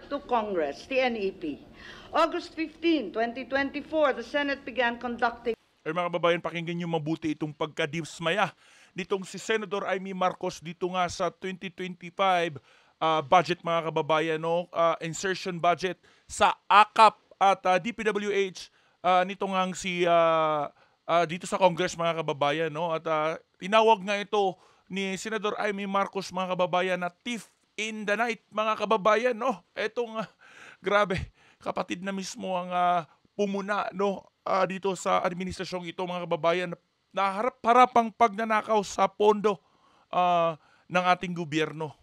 to Congress, the NEP. August 15, 2024, the Senate began conducting. Mga kababayan, pakinggan nyo mabuti itong pagkadismaya nitong si Senator Amy Marcos dito nga sa 2025 budget, mga kababayan, no? Insertion budget sa AKAP at DPWH nito nga si dito sa Congress, mga kababayan, no? At tinawag nga ito ni Senator Amy Marcos, mga kababayan, na thief in the night, mga kababayan, no? Etong grabe, kapatid na mismo ang pumuna, no? Dito sa administrasyong ito, mga kababayan, na harap-harapang pagnanakaw sa pondo ng ating gobyerno.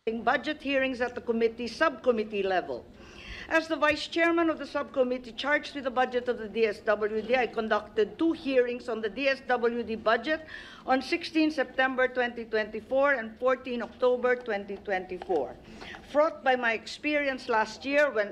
Budget hearings at the subcommittee level. As the Vice Chairman of the subcommittee charged with the budget of the DSWD, I conducted 2 hearings on the DSWD budget on 16 September 2024 and 14 October 2024. Fraught by my experience last year when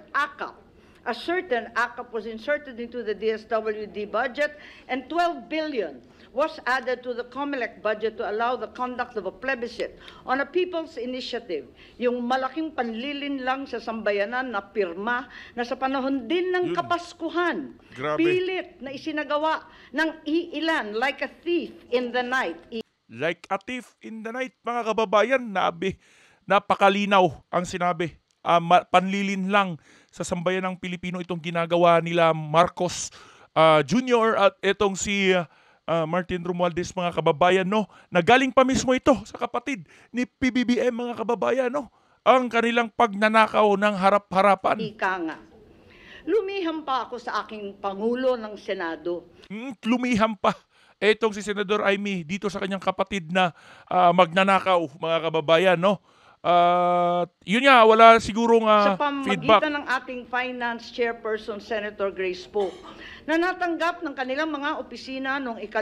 a certain AKAP was inserted into the DSWD budget and 12 billion was added to the COMELEC budget to allow the conduct of a plebiscite on a people's initiative. Yung malaking panlilin lang sa sambayanan na pirma na sa panahon din ng Kapaskuhan, pilit na isinagawa ng iilan like a thief in the night. Like a thief in the night, mga kababayan, napakalinaw ang sinabi. Panlilin lang sa sambayan ng Pilipino itong ginagawa nila Marcos Jr. at itong si Martin Romualdez, mga kababayan, no? Nagaling pa mismo ito sa kapatid ni PBBM, mga kababayan, no? Ang kanilang pagnanakaw ng harap-harapan. Ika nga. Lumiham pa ako sa aking Pangulo ng Senado. Lumiham pa itong si Senador Amy dito sa kanyang kapatid na magnanakaw, mga kababayan, no? Yun nga, wala sigurong sa feedback. pamamagitan ng ating Finance Chairperson, Senator Grace Poe, na natanggap ng kanilang mga opisina noong 5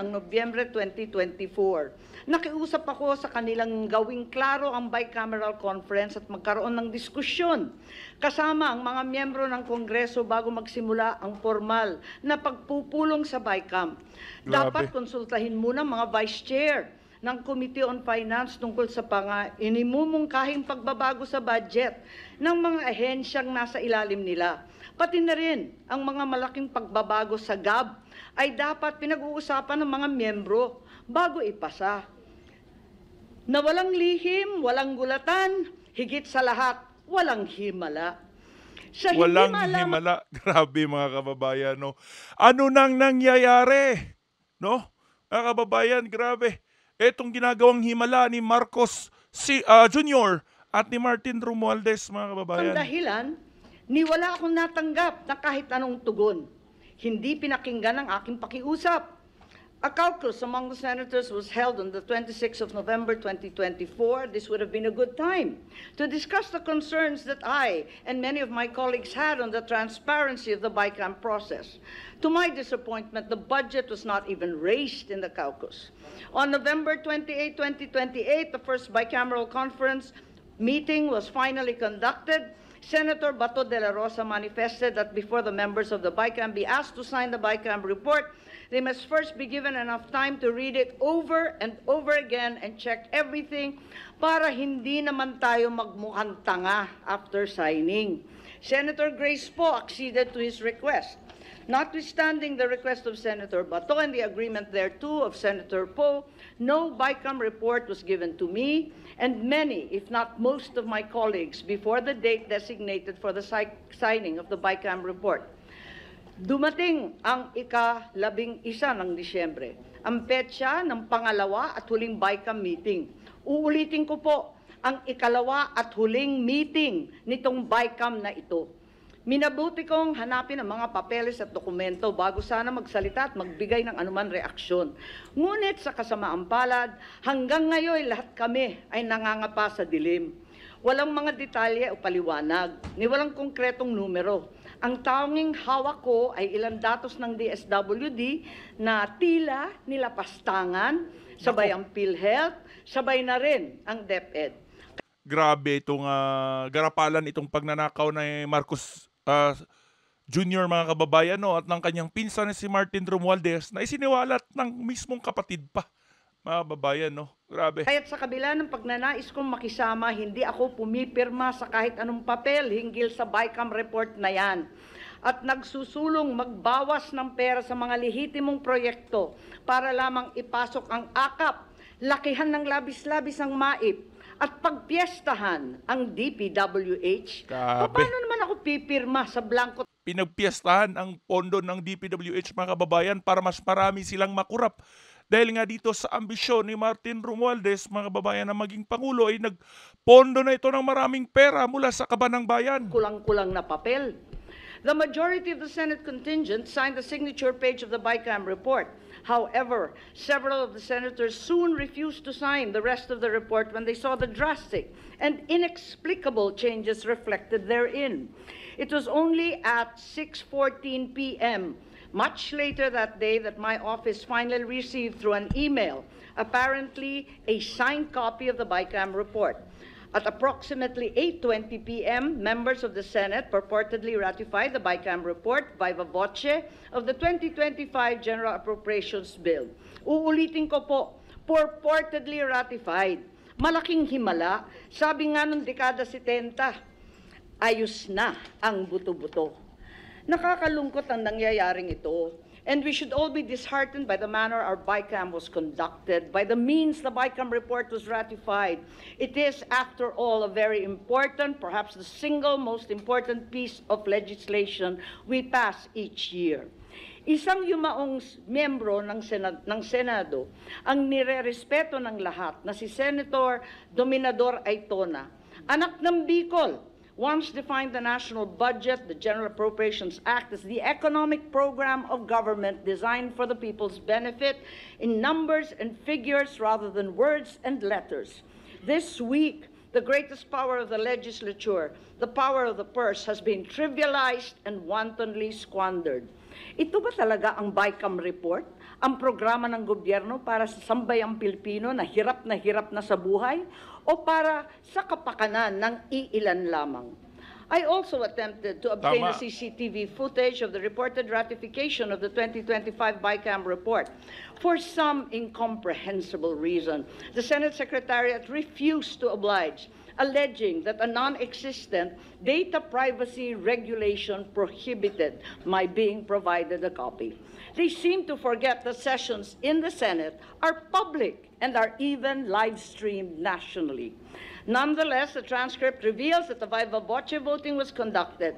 ng Nobyembre 2024. Nakiusap ako sa kanilang gawing klaro ang bicameral conference at magkaroon ng diskusyon kasama ang mga miyembro ng Kongreso bago magsimula ang formal na pagpupulong sa BICAM. Dapat konsultahin muna mga Vice Chair ng Committee on Finance tungkol sa inimumungkahing pagbabago sa budget ng mga ahensyang nasa ilalim nila. Pati na rin ang mga malaking pagbabago sa GAB ay dapat pinag-uusapan ng mga miyembro bago ipasa. Na walang lihim, walang gulatan, higit sa lahat, walang himala. Walang himala. Grabe, mga kababayan, no? Ano nang nangyayari? No? Mga kababayan, grabe. Etong ginagawang himala ni Marcos Jr. at ni Martin Romualdez, mga kababayan. Ang dahilan, wala akong natanggap na kahit anong tugon. Hindi pinakinggan ang aking pakiusap. A caucus among the senators was held on the 26th of November 2024. This would have been a good time to discuss the concerns that I and many of my colleagues had on the transparency of the BICAM process. To my disappointment, the budget was not even raised in the caucus. On November 28, 2028, the first bicameral conference meeting was finally conducted. Senator Bato de la Rosa manifested that before the members of the BICAM be asked to sign the BICAM report, they must first be given enough time to read it over and over again and check everything para hindi naman tayo magmukhang tanga after signing. Senator Grace Poe acceded to his request. Notwithstanding the request of Senator Bato and the agreement thereto of Senator Poe, no BICAM report was given to me and many, if not most of my colleagues before the date designated for the signing of the BICAM report. Dumating ang ika-11 ng Disyembre, ang petsa ng pangalawa at huling BICAM meeting. Uulitin ko po, ang ikalawa at huling meeting nitong BICAM na ito. Minabuti kong hanapin ang mga papeles at dokumento bago sana magsalita at magbigay ng anuman reaksyon. Ngunit sa kasamaang palad, hanggang ngayon lahat kami ay nangangapa sa dilim. Walang mga detalye o paliwanag, ni walang konkretong numero. Ang tanging hawak ko ay ilang datos ng DSWD na tila nilapastangan, sabay ang PhilHealth, sabay na rin ang DepEd. Grabe itong garapalan itong pagnanakaw ni Marcos Jr., mga kababayan, no? At ng kanyang pinsan na si Martin Romualdez na isiniwalat ng mismong kapatid pa mga kababayan, no? Grabe. Kaya't sa kabila ng pagnanais kong makisama, hindi ako pumipirma sa kahit anong papel hinggil sa BICAM report na yan. At nagsusulong magbawas ng pera sa mga lehitimong proyekto para lamang ipasok ang akap, lakihan ng labis-labis ang MAIP, at pagpiestahan ang DPWH. Grabe. Paano naman ako pipirma sa blanco? Pinagpiestahan ang pondo ng DPWH, mga kababayan, para mas marami silang makurap. Dahil nga dito sa ambisyon ni Martin Romualdez, mga kababayan, na maging Pangulo, ay nagpondo na ito ng maraming pera mula sa kaban ng bayan. Kulang-kulang na papel. The majority of the Senate contingent signed the signature page of the BICAM report. However, several of the senators soon refused to sign the rest of the report when they saw the drastic and inexplicable changes reflected therein. It was only at 6:14 p.m., much later that day, that my office finally received through an email, apparently a signed copy of the BICAM report. At approximately 8:20 p.m., members of the Senate purportedly ratified the BICAM report viva voce of the 2025 General Appropriations Bill. Uulitin ko po, purportedly ratified. Malaking himala. Sabi nga nung dekada 70, ayos na ang buto-buto. Nakakalungkot ang nangyayaring ito. And we should all be disheartened by the manner our BICAM was conducted, by the means the BICAM report was ratified. It is, after all, a very important, perhaps the single most important piece of legislation we pass each year. Isang yumaong miyembro ng Senado ang nirerespeto ng lahat na si Senator Dominador Aytona, anak ng Bicol, once defined the national budget, the General Appropriations Act, as the economic program of government designed for the people's benefit in numbers and figures rather than words and letters. This week, the greatest power of the legislature, the power of the purse, has been trivialized and wantonly squandered. Ito ba talaga ang BICAM report? Ang programa ng gobyerno para sa sambayang Pilipino na hirap na sa buhay? O para sa kapakanan ng iilan lamang? I also attempted to obtain a CCTV footage of the reported ratification of the 2025 BICAM report. For some incomprehensible reason, the Senate Secretariat refused to oblige, alleging that a non-existent data privacy regulation prohibited my being provided a copy. They seem to forget that sessions in the Senate are public and are even live-streamed nationally. Nonetheless, the transcript reveals that the viva voce voting was conducted.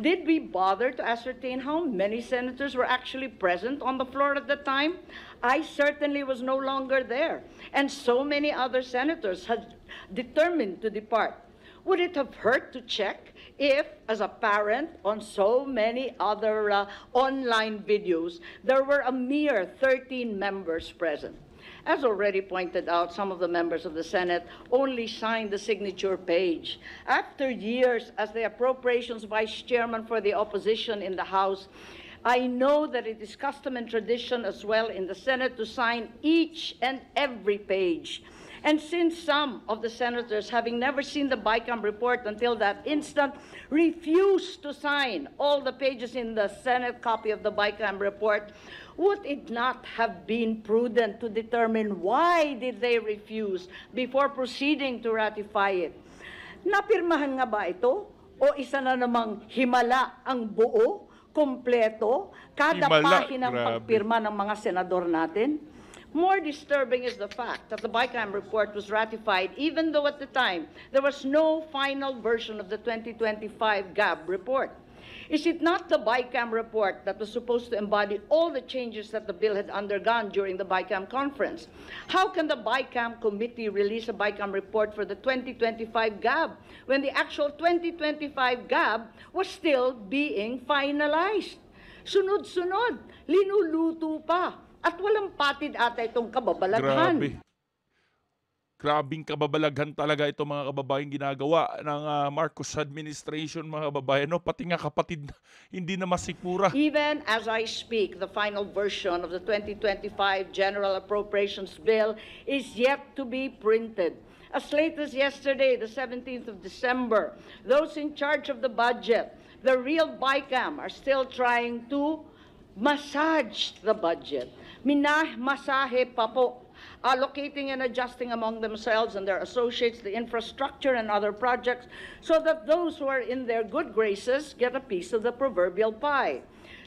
Did we bother to ascertain how many senators were actually present on the floor at the time? I certainly was no longer there, and so many other senators had determined to depart. Would it have hurt to check if, as a parent, on so many other online videos, there were a mere 13 members present? As already pointed out, some of the members of the Senate only signed the signature page. After years as the Appropriations Vice Chairman for the opposition in the House, I know that it is custom and tradition as well in the Senate to sign each and every page. And since some of the senators, having never seen the BICAM report until that instant, refused to sign all the pages in the Senate copy of the BICAM report, would it not have been prudent to determine why did they refuse before proceeding to ratify it? Napirmahan nga ba ito? O isa na namang himala ang buo, kompleto, kada pahinang pagpirma ng mga senador natin? More disturbing is the fact that the BICAM report was ratified even though at the time there was no final version of the 2025 GAB report. Is it not the BICAM report that was supposed to embody all the changes that the bill had undergone during the BICAM conference? How can the BICAM committee release a BICAM report for the 2025 GAB when the actual 2025 GAB was still being finalized? Sunod-sunod, linuluto pa. At walang patid ata itong kababalaghan. Grabing kababalaghan talaga ito, mga kababayan, ginagawa ng Marcos administration, mga kababayan. No? Pati nga kapatid hindi na masikmura. Even as I speak, the final version of the 2025 General Appropriations Bill is yet to be printed. As late as yesterday, the 17th of December, those in charge of the budget, the real BICAM, are still trying to massage the budget. Masahe pa po allocating and adjusting among themselves and their associates the infrastructure and other projects so that those who are in their good graces get a piece of the proverbial pie.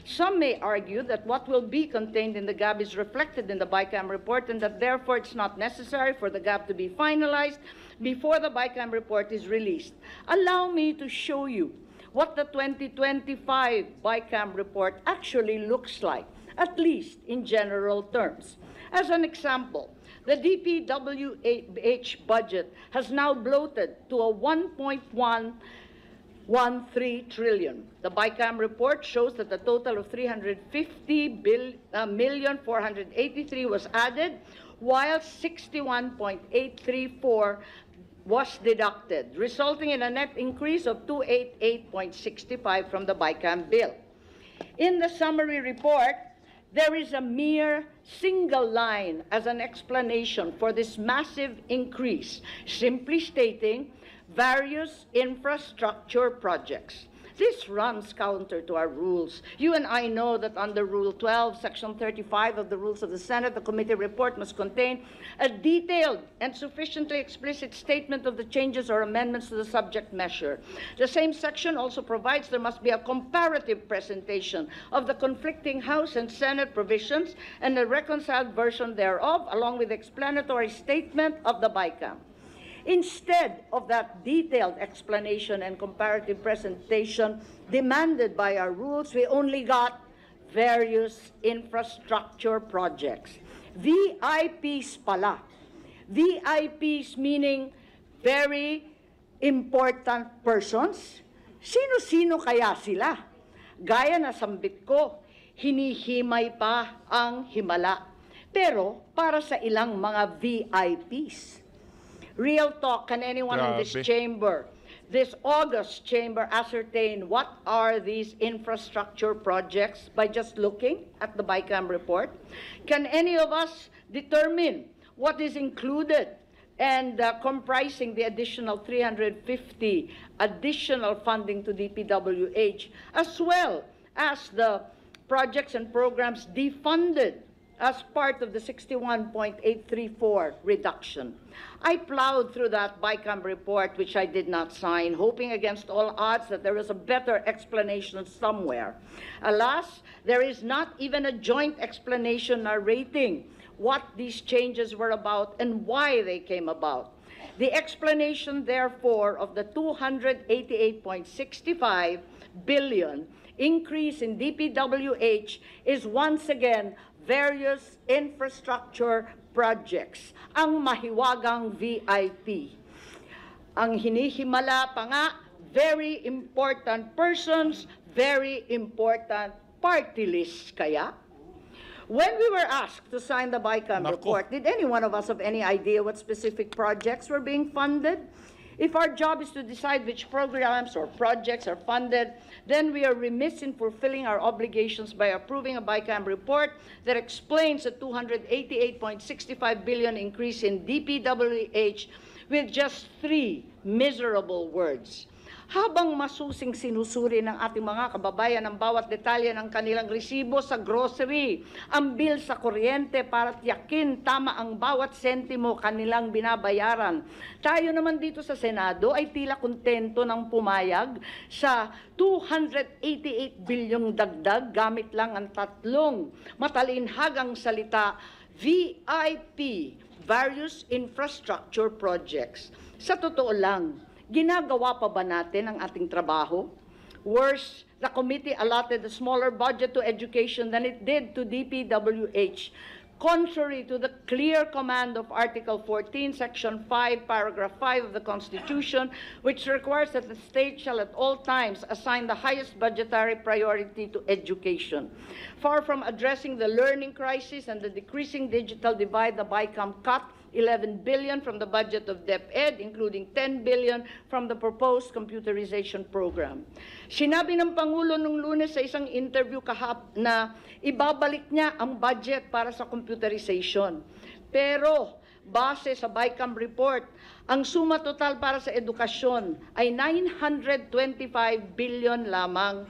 Some may argue that what will be contained in the GAB is reflected in the BICAM report and that therefore it's not necessary for the GAB to be finalized before the BICAM report is released. Allow me to show you what the 2025 BICAM report actually looks like, at least in general terms. As an example, the DPWH budget has now bloated to a 1.113 trillion. The BICAM report shows that a total of 350,483 was added, while 61.834 was deducted, resulting in a net increase of 288.65 from the BICAM bill. In the summary report, there is a mere single line as an explanation for this massive increase, simply stating various infrastructure projects. This runs counter to our rules. You and I know that under Rule 12, Section 35 of the Rules of the Senate, the committee report must contain a detailed and sufficiently explicit statement of the changes or amendments to the subject measure. The same section also provides there must be a comparative presentation of the conflicting House and Senate provisions and a reconciled version thereof, along with the explanatory statement of the BICAM. Instead of that detailed explanation and comparative presentation demanded by our rules, we only got various infrastructure projects. VIPs pala. VIPs meaning very important persons. Sino-sino kaya sila? Gaya na sambit ko, hinihimay pa ang himala. Pero para sa ilang mga VIPs. Real talk, can anyone in this chamber, this august chamber, ascertain what are these infrastructure projects by just looking at the BICAM report? Can any of us determine what is included and comprising the additional 350 additional funding to DPWH, as well as the projects and programs defunded as part of the 61.834 reduction? I plowed through that BICAM report, which I did not sign, hoping against all odds that there was a better explanation somewhere. Alas, there is not even a joint explanation narrating what these changes were about and why they came about. The explanation, therefore, of the 288.65 billion increase in DPWH is once again various infrastructure projects, ang mahiwagang VIP. Ang hinihimala pa nga, very important persons, very important party lists kaya. When we were asked to sign the BICAM report, did any one of us have any idea what specific projects were being funded? If our job is to decide which programs or projects are funded, then we are remiss in fulfilling our obligations by approving a BICAM report that explains the 288.65 billion increase in DPWH with just 3 miserable words. Habang masusing sinusuri ng ating mga kababayan ang bawat detalye ng kanilang resibo sa grocery, ang bill sa kuryente para tiyakin tama ang bawat sentimo kanilang binabayaran. Tayo naman dito sa Senado ay tila kontento ng pumayag sa 288 bilyong dagdag gamit lang ang 3 matalinhagang salita, VIP, various infrastructure projects. Sa totoo lang, ginagawa pa ba natin ang ating trabaho? Worse, the committee allotted a smaller budget to education than it did to DPWH, contrary to the clear command of Article 14, Section 5, Paragraph 5 of the Constitution, which requires that the state shall at all times assign the highest budgetary priority to education. Far from addressing the learning crisis and the decreasing digital divide, the BICAM cut 11 billion from the budget of DepEd, including 10 billion from the proposed computerization program. Sinabi ng Pangulo nung Lunes sa isang interview na ibabalik niya ang budget para sa computerization. Pero base sa BICAM report, ang suma total para sa edukasyon ay 925 billion lamang.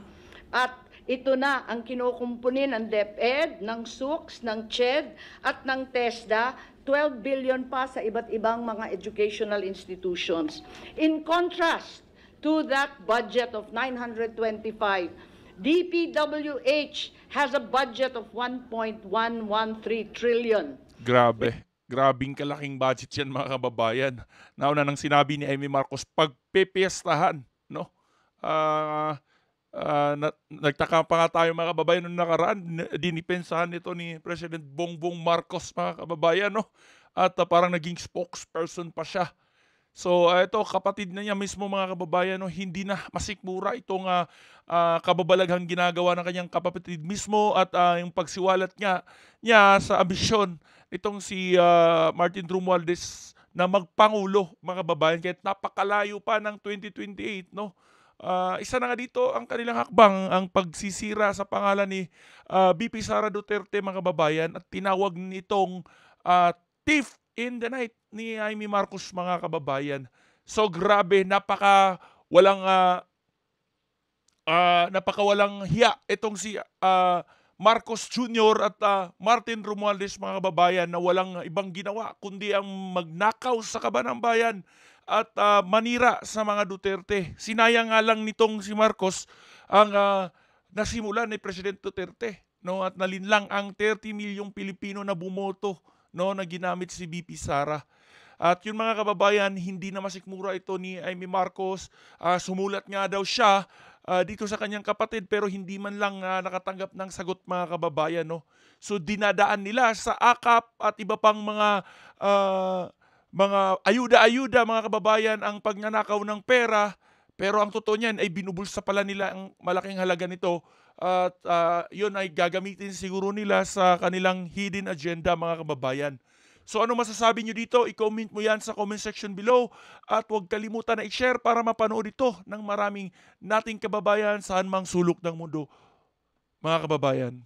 At ito na ang kinukumpunin ng DepEd, ng SUKS, ng CHED at ng TESDA 12 billion pa sa iba't ibang mga educational institutions. In contrast to that budget of 925, DPWH has a budget of 1.113 trillion. Grabe. Grabing kalaking budget yan mga kababayan. Nauna nang sinabi ni Amy Marcos, pagpepiestahan, no? Nagtaka pa nga tayo mga kababayan nung nakaraan, dinipensahan nito ni President Bongbong Marcos mga kababayan, no? At parang naging spokesperson pa siya. So ito kapatid na niya mismo mga kababayan, no, hindi na masikmura itong kababalaghang ginagawa ng kanyang kapatid mismo at yung pagsiwalat niya sa ambisyon nitong si Martin Romualdez na magpangulo mga kababayan kahit napakalayo pa ng 2028, no. Isa na nga dito ang kanilang hakbang, ang pagsisira sa pangalan ni VP Sara Duterte mga kababayan, at tinawag nitong thief in the night ni Amy Marcos mga kababayan. So grabe, napakawalang hiya itong si Marcos Jr. at Martin Romualdez mga kababayan, na walang ibang ginawa kundi ang magnakaw sa kaban ng bayan at manira sa mga Duterte. Sinayang nga lang nitong si Marcos ang nasimulan ni President Duterte, no, at nalinlang ang 30 milyong Pilipino na bumoto, no, na ginamit si VP Sara. At yun mga kababayan, hindi na masikmura ito ni Amy Marcos. Sumulat nga daw siya dito sa kanyang kapatid pero hindi man lang nakatanggap ng sagot mga kababayan, no. So dinadaan nila sa AKAP at iba pang mga ayuda-ayuda mga kababayan ang pagnanakaw ng pera, pero ang totoo niyan ay binubulsa pala nila ang malaking halaga nito at yun ay gagamitin siguro nila sa kanilang hidden agenda mga kababayan. So ano masasabi nyo dito? I-comment mo yan sa comment section below at huwag kalimutan na i-share para mapanood ito ng maraming nating kababayan saan mang sulok ng mundo mga kababayan.